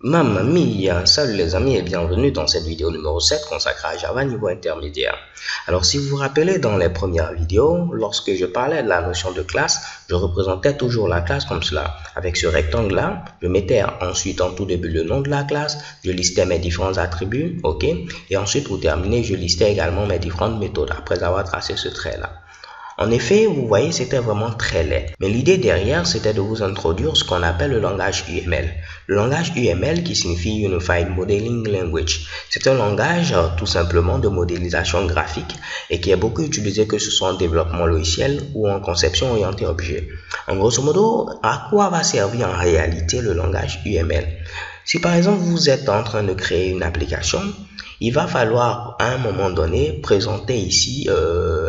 Mamma mia, salut les amis et bienvenue dans cette vidéo numéro 7 consacrée à Java niveau intermédiaire. Alors si vous vous rappelez dans les premières vidéos, lorsque je parlais de la notion de classe, je représentais toujours la classe comme cela. Avec ce rectangle-là, je mettais ensuite en tout début le nom de la classe, je listais mes différents attributs, ok, et ensuite pour terminer, je listais également mes différentes méthodes après avoir tracé ce trait-là. En effet, vous voyez, c'était vraiment très laid. Mais l'idée derrière, c'était de vous introduire ce qu'on appelle le langage UML. Le langage UML qui signifie Unified Modeling Language. C'est un langage tout simplement de modélisation graphique et qui est beaucoup utilisé que ce soit en développement logiciel ou en conception orientée objet. En grosso modo, à quoi va servir en réalité le langage UML? Si par exemple vous êtes en train de créer une application, il va falloir à un moment donné présenter ici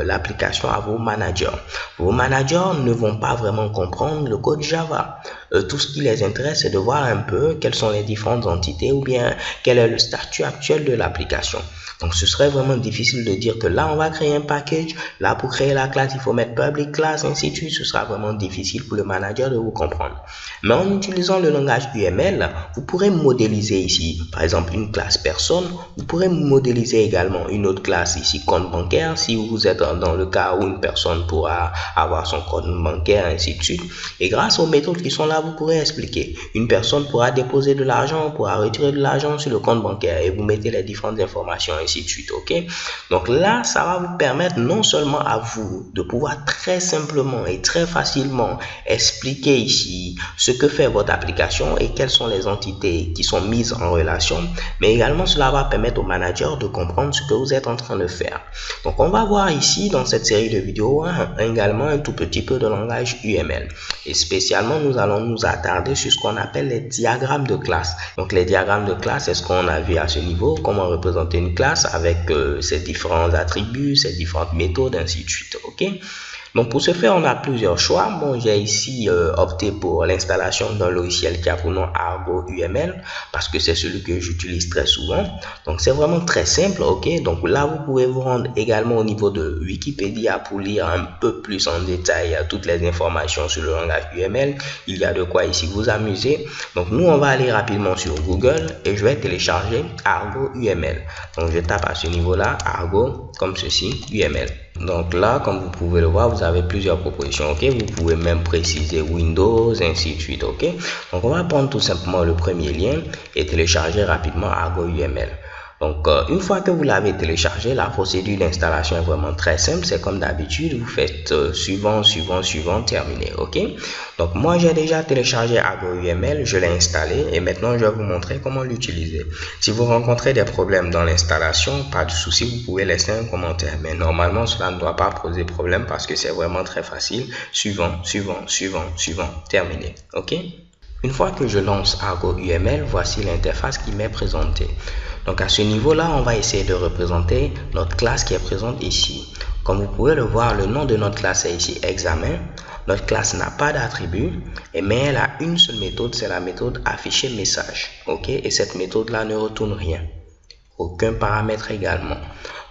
l'application à vos managers. Vos managers ne vont pas vraiment comprendre le code Java. Tout ce qui les intéresse, c'est de voir un peu quelles sont les différentes entités ou bien quel est le statut actuel de l'application. Donc, ce serait vraiment difficile de dire que là, on va créer un package. Là, pour créer la classe, il faut mettre public class, ainsi de suite. Ce sera vraiment difficile pour le manager de vous comprendre. Mais en utilisant le langage UML, vous pourrez modéliser ici, par exemple, une classe personne. Vous pourrez modéliser également une autre classe ici, compte bancaire, si vous êtes dans le cas où une personne pourra avoir son compte bancaire, ainsi de suite. Et grâce aux méthodes qui sont là, vous pourrez expliquer. Une personne pourra déposer de l'argent, pourra retirer de l'argent sur le compte bancaire et vous mettez les différentes informations, ainsi de suite, ok? Donc là, ça va vous permettre non seulement à vous de pouvoir très simplement et très facilement expliquer ici ce que fait votre application et quelles sont les entités qui sont mises en relation, mais également cela va permettre au manager de comprendre ce que vous êtes en train de faire. Donc on va voir ici dans cette série de vidéos également un tout petit peu de langage UML et spécialement nous allons nous attarder sur ce qu'on appelle les diagrammes de classe. Donc les diagrammes de classe, c'est ce qu'on a vu à ce niveau, comment représenter une classe avec ses différents attributs, ses différentes méthodes, ainsi de suite, ok? Donc pour ce faire, on a plusieurs choix. Bon, j'ai ici opté pour l'installation d'un logiciel qui a pour nom Argo UML parce que c'est celui que j'utilise très souvent. Donc c'est vraiment très simple, ok? Donc là, vous pouvez vous rendre également au niveau de Wikipédia pour lire un peu plus en détail toutes les informations sur le langage UML. Il y a de quoi ici vous amuser. Donc nous, on va aller rapidement sur Google et je vais télécharger Argo UML. Donc je tape à ce niveau-là, Argo, comme ceci, UML. Donc là, comme vous pouvez le voir, vous avez plusieurs propositions, ok? Vous pouvez même préciser Windows, ainsi de suite, ok? Donc on va prendre tout simplement le premier lien et télécharger rapidement Argo UML. Donc, une fois que vous l'avez téléchargé, la procédure d'installation est vraiment très simple. C'est comme d'habitude, vous faites suivant, terminé, ok? Donc, moi, j'ai déjà téléchargé Argo UML, je l'ai installé et maintenant, je vais vous montrer comment l'utiliser. Si vous rencontrez des problèmes dans l'installation, pas de souci, vous pouvez laisser un commentaire. Mais normalement, cela ne doit pas poser problème parce que c'est vraiment très facile. Suivant, terminé, ok? Une fois que je lance Argo UML, voici l'interface qui m'est présentée. Donc à ce niveau-là, on va essayer de représenter notre classe qui est présente ici. Comme vous pouvez le voir, le nom de notre classe est ici examen. Notre classe n'a pas d'attribut, mais elle a une seule méthode, c'est la méthode afficher message. Ok? Et cette méthode-là ne retourne rien. Aucun paramètre également.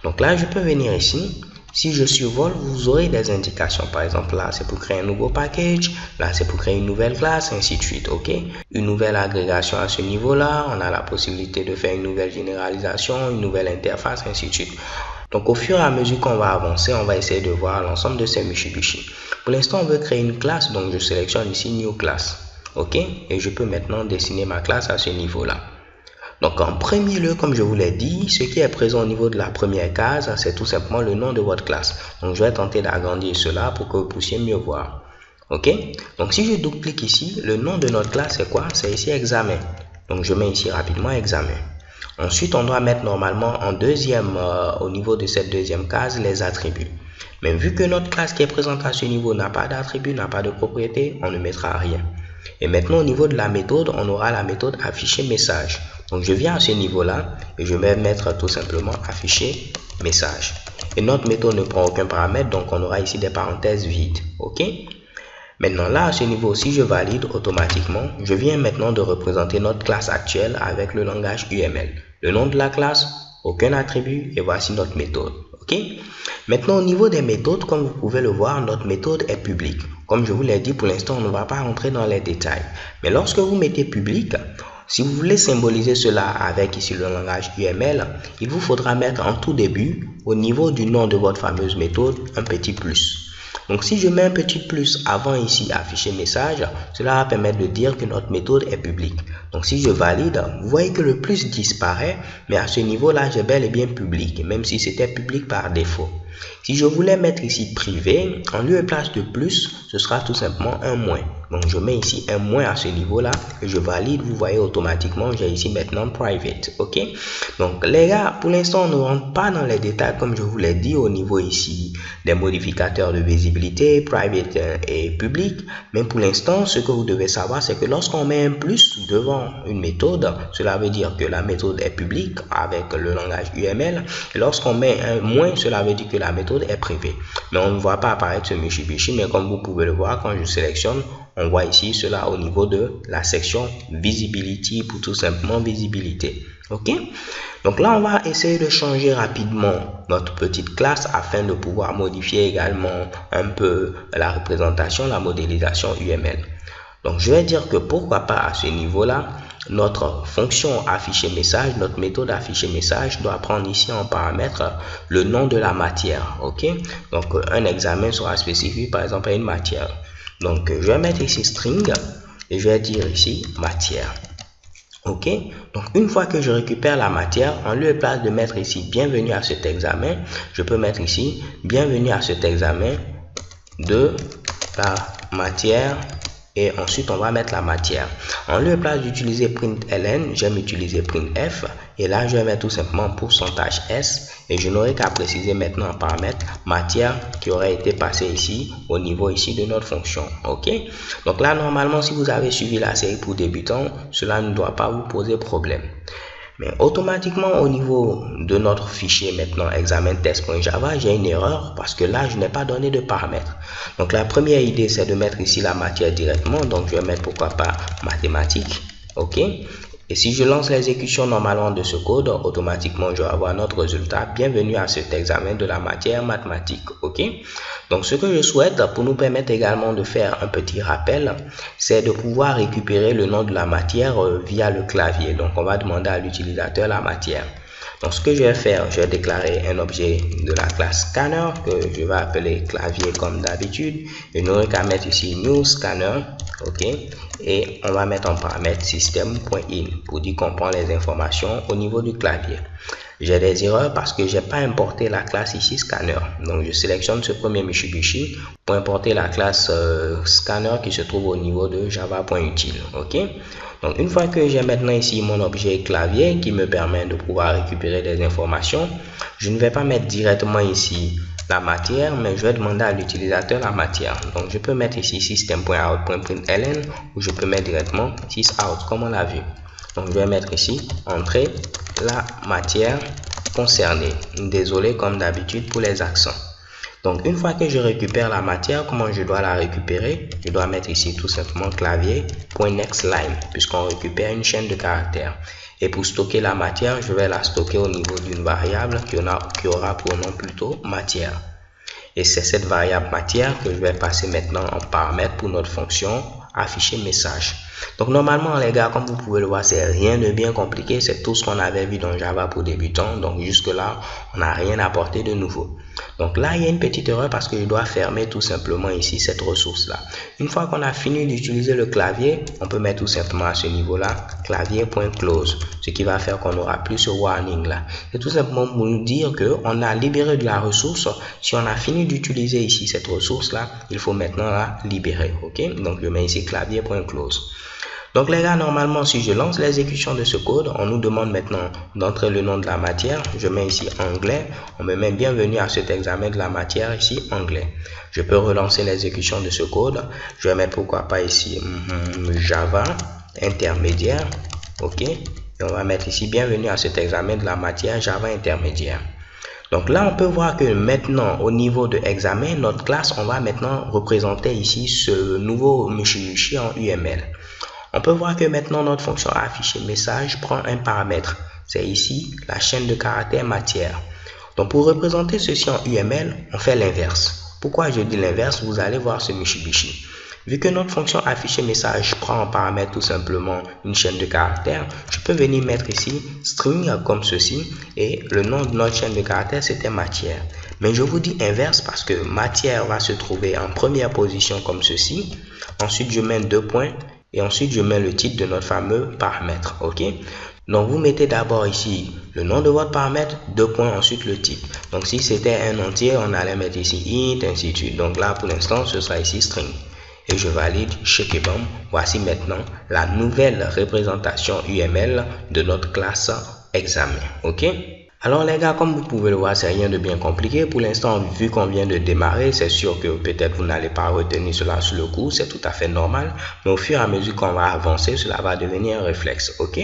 Donc là, je peux venir ici. Si je survole, vous aurez des indications. Par exemple, là, c'est pour créer un nouveau package. Là, c'est pour créer une nouvelle classe, ainsi de suite. OK? Une nouvelle agrégation à ce niveau-là. On a la possibilité de faire une nouvelle généralisation, une nouvelle interface, ainsi de suite. Donc, au fur et à mesure qu'on va avancer, on va essayer de voir l'ensemble de ces mushibishi. Pour l'instant, on veut créer une classe. Donc, je sélectionne ici New Class. OK? Et je peux maintenant dessiner ma classe à ce niveau-là. Donc en premier lieu, comme je vous l'ai dit, ce qui est présent au niveau de la première case, c'est tout simplement le nom de votre classe. Donc je vais tenter d'agrandir cela pour que vous puissiez mieux voir. Ok? Donc si je double-clique ici, le nom de notre classe c'est quoi? C'est ici examen. Donc je mets ici rapidement examen. Ensuite, on doit mettre normalement en deuxième, au niveau de cette deuxième case, les attributs. Mais vu que notre classe qui est présente à ce niveau n'a pas d'attribut, n'a pas de propriété, on ne mettra rien. Et maintenant, au niveau de la méthode, on aura la méthode afficher message. Donc, je viens à ce niveau-là et je vais mettre tout simplement afficher message. Et notre méthode ne prend aucun paramètre, donc on aura ici des parenthèses vides. OK? Maintenant, là, à ce niveau, si je valide automatiquement, je viens maintenant de représenter notre classe actuelle avec le langage UML. Le nom de la classe, aucun attribut et voici notre méthode. OK? Maintenant, au niveau des méthodes, comme vous pouvez le voir, notre méthode est publique. Comme je vous l'ai dit, pour l'instant, on ne va pas rentrer dans les détails. Mais lorsque vous mettez public, Si vous voulez symboliser cela avec ici le langage UML, il vous faudra mettre en tout début, au niveau du nom de votre fameuse méthode, un petit plus. Donc si je mets un petit plus avant ici afficher message, cela va permettre de dire que notre méthode est publique. Donc si je valide, vous voyez que le plus disparaît, mais à ce niveau-là, j'ai bel et bien public, même si c'était public par défaut. Si je voulais mettre ici privé, en lieu et place de plus, ce sera tout simplement un moins. Donc je mets ici un moins à ce niveau-là et je valide. Vous voyez automatiquement, j'ai ici maintenant private. Ok. Donc les gars, pour l'instant, on ne rentre pas dans les détails comme je vous l'ai dit au niveau ici des modificateurs de visibilité, private et public. Mais pour l'instant, ce que vous devez savoir, c'est que lorsqu'on met un plus devant une méthode, cela veut dire que la méthode est publique avec le langage UML. Et lorsqu'on met un moins, cela veut dire que la méthode est privée. Mais on ne voit pas apparaître ce Mitsubishi, mais comme vous pouvez le voir, quand je sélectionne, on voit ici cela au niveau de la section Visibility pour tout simplement visibilité. Ok. Donc là, on va essayer de changer rapidement notre petite classe afin de pouvoir modifier également un peu la représentation, la modélisation UML. Donc je vais dire que pourquoi pas à ce niveau-là, notre fonction afficher message, notre méthode afficher message doit prendre ici en paramètre le nom de la matière. Ok. Donc un examen sera spécifié par exemple à une matière. Donc je vais mettre ici string et je vais dire ici matière. Ok. Donc une fois que je récupère la matière, en lieu et place de mettre ici bienvenue à cet examen, je peux mettre ici bienvenue à cet examen de la matière. Et ensuite, on va mettre la matière. En lieu et place d'utiliser println, j'aime utiliser printf. Et là, je vais mettre tout simplement pourcentage %s. Et je n'aurai qu'à préciser maintenant en paramètre matière qui aurait été passée ici au niveau ici de notre fonction. Ok. Donc là, normalement, si vous avez suivi la série pour débutants, cela ne doit pas vous poser problème. Mais automatiquement au niveau de notre fichier maintenant examen test.java, j'ai une erreur parce que là je n'ai pas donné de paramètres. Donc la première idée c'est de mettre ici la matière directement. Donc je vais mettre pourquoi pas mathématiques. Ok. Et si je lance l'exécution normalement de ce code, automatiquement je vais avoir notre résultat. Bienvenue à cet examen de la matière mathématique. Ok. Donc ce que je souhaite pour nous permettre également de faire un petit rappel, c'est de pouvoir récupérer le nom de la matière via le clavier. Donc on va demander à l'utilisateur la matière. Donc ce que je vais faire, je vais déclarer un objet de la classe scanner que je vais appeler clavier comme d'habitude. Je n'aurai qu'à mettre ici new scanner. Ok. Et on va mettre en paramètre system.in pour dire qu'on prend les informations au niveau du clavier. J'ai des erreurs parce que j'ai pas importé la classe ici scanner. Donc je sélectionne ce premier Mitsubishi pour importer la classe scanner qui se trouve au niveau de java.util. Ok. Donc une fois que j'ai maintenant ici mon objet clavier qui me permet de pouvoir récupérer des informations, je ne vais pas mettre directement ici la matière, mais je vais demander à l'utilisateur la matière. Donc je peux mettre ici system.out.println ou je peux mettre directement sysout comme on l'a vu. Donc je vais mettre ici entrée la matière concernée. Désolé comme d'habitude pour les accents. Donc une fois que je récupère la matière, comment je dois la récupérer? Je dois mettre ici tout simplement clavier.nextLine puisqu'on récupère une chaîne de caractères. Et pour stocker la matière, je vais la stocker au niveau d'une variable qui aura pour nom plutôt matière. Et c'est cette variable matière que je vais passer maintenant en paramètre pour notre fonction afficher message. Donc normalement les gars, comme vous pouvez le voir, c'est rien de bien compliqué, c'est tout ce qu'on avait vu dans Java pour débutants. Donc jusque là on n'a rien apporté de nouveau. Donc là il y a une petite erreur parce que je dois fermer tout simplement ici cette ressource là. Une fois qu'on a fini d'utiliser le clavier, on peut mettre tout simplement à ce niveau là clavier.close, ce qui va faire qu'on n'aura plus ce warning là. C'est tout simplement pour nous dire que on a libéré de la ressource. Si on a fini d'utiliser ici cette ressource là, il faut maintenant la libérer. Ok. Donc je mets ici clavier.close. Donc les gars, normalement si je lance l'exécution de ce code, on nous demande maintenant d'entrer le nom de la matière. Je mets ici anglais, on me met bienvenue à cet examen de la matière ici anglais. Je peux relancer l'exécution de ce code. Je vais mettre pourquoi pas ici Java intermédiaire. Ok. Et on va mettre ici bienvenue à cet examen de la matière Java intermédiaire. Donc là, on peut voir que maintenant, au niveau de examen, notre classe, on va maintenant représenter ici ce nouveau Mitsubishi en UML. On peut voir que maintenant, notre fonction afficher message prend un paramètre. C'est ici la chaîne de caractères matière. Donc pour représenter ceci en UML, on fait l'inverse. Pourquoi je dis l'inverse? Vous allez voir ce Mitsubishi. Vu que notre fonction afficher message prend en paramètre tout simplement une chaîne de caractères, je peux venir mettre ici string comme ceci et le nom de notre chaîne de caractères c'était matière. Mais je vous dis inverse parce que matière va se trouver en première position comme ceci. Ensuite je mets 2 points et ensuite je mets le titre de notre fameux paramètre. Ok? Donc vous mettez d'abord ici le nom de votre paramètre, 2 points, ensuite le type. Donc si c'était un entier, on allait mettre ici int, ainsi de suite. Donc là pour l'instant ce sera ici string. Et je valide, check et bam. Voici maintenant la nouvelle représentation UML de notre classe examen. Ok? Alors les gars, comme vous pouvez le voir, c'est rien de bien compliqué. Pour l'instant, vu qu'on vient de démarrer, c'est sûr que peut-être vous n'allez pas retenir cela sur le coup, c'est tout à fait normal. Mais au fur et à mesure qu'on va avancer, cela va devenir un réflexe, ok?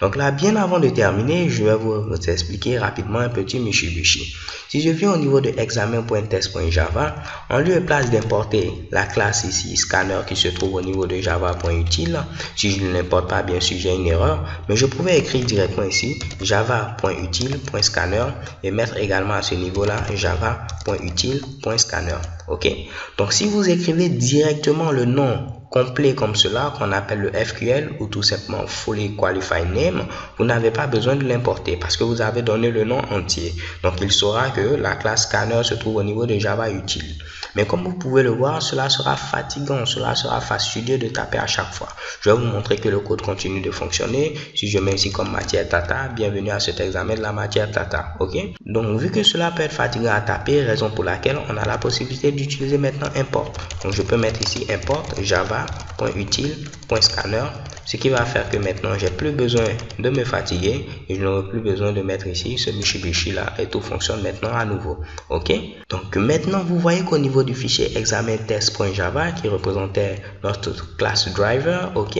Donc là, bien avant de terminer, je vais vous expliquer rapidement un petit Mitsubishi. Si je viens au niveau de examen.test.java, en lieu et place d'importer la classe ici, scanner, qui se trouve au niveau de java.util, si je ne l'importe pas, bien sûr, j'ai une erreur, mais je pouvais écrire directement ici java.util.scanner et mettre également à ce niveau-là java.util.scanner. Ok? Donc, si vous écrivez directement le nom complet comme cela, qu'on appelle le FQL ou tout simplement Fully Qualified Name, vous n'avez pas besoin de l'importer parce que vous avez donné le nom entier. Donc, il saura que la classe scanner se trouve au niveau de Java Util. Mais comme vous pouvez le voir, cela sera fatigant, cela sera fastidieux de taper à chaque fois. Je vais vous montrer que le code continue de fonctionner. Si je mets ici comme matière tata, bienvenue à cet examen de la matière tata. Ok? Donc, vu que cela peut être fatigant à taper, raison pour laquelle on a la possibilité d'utiliser maintenant import. Donc, je peux mettre ici import java.util.scanner, ce qui va faire que maintenant j'ai plus besoin de me fatiguer et je n'aurai plus besoin de mettre ici ce Mitsubishi là et tout fonctionne maintenant à nouveau. Ok? Donc maintenant vous voyez qu'au niveau du fichier examen test.java qui représentait notre classe driver, ok,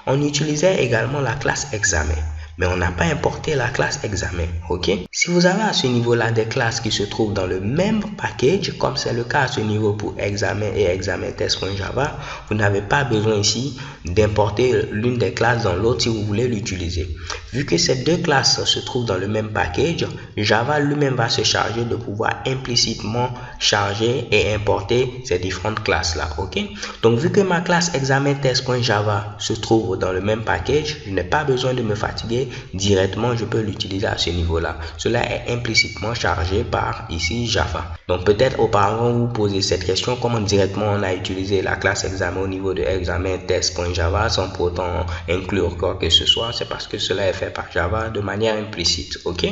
on utilisait également la classe examen. Mais on n'a pas importé la classe examen, ok? Si vous avez à ce niveau-là des classes qui se trouvent dans le même package, comme c'est le cas à ce niveau pour examen et examen test.java, vous n'avez pas besoin ici d'importer l'une des classes dans l'autre si vous voulez l'utiliser. Vu que ces deux classes se trouvent dans le même package, Java lui-même va se charger de pouvoir implicitement charger et importer ces différentes classes-là, ok? Donc, vu que ma classe examen test.java se trouve dans le même package, je n'ai pas besoin de me fatiguer. Directement, je peux l'utiliser à ce niveau-là. Cela est implicitement chargé par ici Java. Donc peut-être auparavant vous posez cette question, comment directement on a utilisé la classe examen au niveau de examen test.java sans pour autant inclure quoi que ce soit. C'est parce que cela est fait par Java de manière implicite. Ok?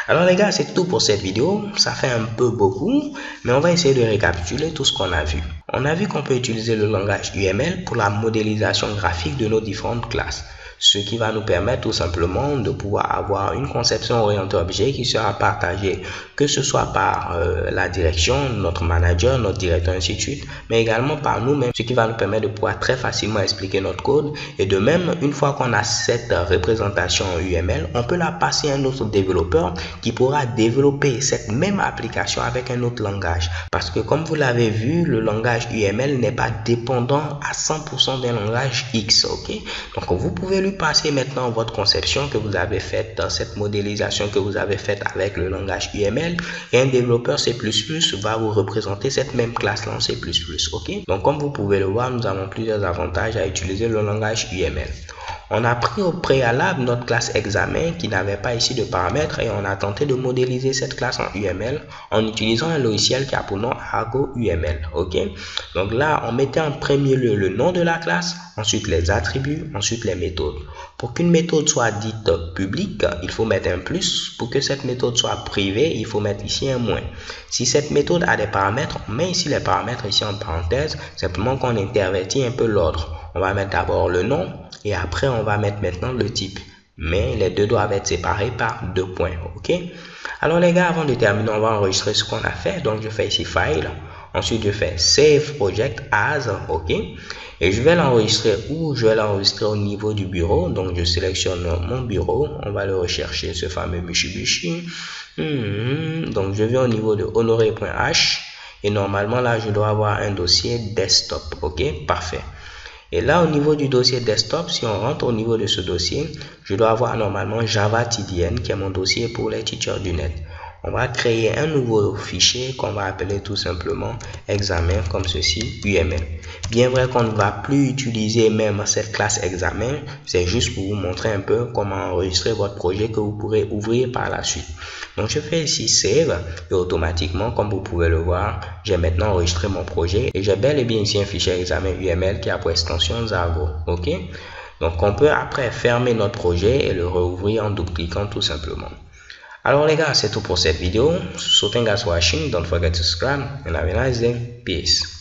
Alors les gars, c'est tout pour cette vidéo. Ça fait un peu beaucoup, mais on va essayer de récapituler tout ce qu'on a vu. On a vu qu'on peut utiliser le langage UML pour la modélisation graphique de nos différentes classes. Ce qui va nous permettre tout simplement de pouvoir avoir une conception orientée objet qui sera partagée, que ce soit par la direction, notre manager, notre directeur, ainsi de suite, mais également par nous-mêmes, ce qui va nous permettre de pouvoir très facilement expliquer notre code. Et de même, une fois qu'on a cette représentation UML, on peut la passer à un autre développeur qui pourra développer cette même application avec un autre langage. Parce que comme vous l'avez vu, le langage UML n'est pas dépendant à 100% d'un langage X, ok? Donc vous pouvez lui passer maintenant votre conception que vous avez faite dans cette modélisation que vous avez faite avec le langage UML et un développeur C++ va vous représenter cette même classe là en C++, ok? Donc comme vous pouvez le voir, nous avons plusieurs avantages à utiliser le langage UML. On a pris au préalable notre classe examen qui n'avait pas ici de paramètres et on a tenté de modéliser cette classe en UML en utilisant un logiciel qui a pour nom Argo UML. Ok? Donc là, on mettait en premier lieu le nom de la classe, ensuite les attributs, ensuite les méthodes. Pour qu'une méthode soit dite publique, il faut mettre un plus. Pour que cette méthode soit privée, il faut mettre ici un moins. Si cette méthode a des paramètres, on met ici les paramètres ici en parenthèse, simplement qu'on intervertit un peu l'ordre. On va mettre d'abord le nom et après on va mettre maintenant le type. Mais les deux doivent être séparés par 2 points. Ok? Alors les gars, avant de terminer, on va enregistrer ce qu'on a fait. Donc je fais ici File. Ensuite je fais Save Project As. Ok? Et je vais l'enregistrer où? Je vais l'enregistrer au niveau du bureau. Donc je sélectionne mon bureau. On va le rechercher, ce fameux Mitsubishi. Donc je viens au niveau de honoré.h. Et normalement là, je dois avoir un dossier desktop. Ok? Parfait. Et là, au niveau du dossier desktop, si on rentre au niveau de ce dossier, je dois avoir normalement Java TDN qui est mon dossier pour les teachers du net. on va créer un nouveau fichier qu'on va appeler tout simplement examen comme ceci, UML. Bien vrai qu'on ne va plus utiliser même cette classe examen, c'est juste pour vous montrer un peu comment enregistrer votre projet que vous pourrez ouvrir par la suite. Donc je fais ici save et automatiquement, comme vous pouvez le voir, j'ai maintenant enregistré mon projet et j'ai bel et bien ici un fichier examen UML qui a pour extension Zargo. Ok? Donc on peut après fermer notre projet et le rouvrir en double-cliquant tout simplement. Alors les gars, c'est tout pour cette vidéo. So thank you guys for watching. Don't forget to subscribe and have a nice day. Peace.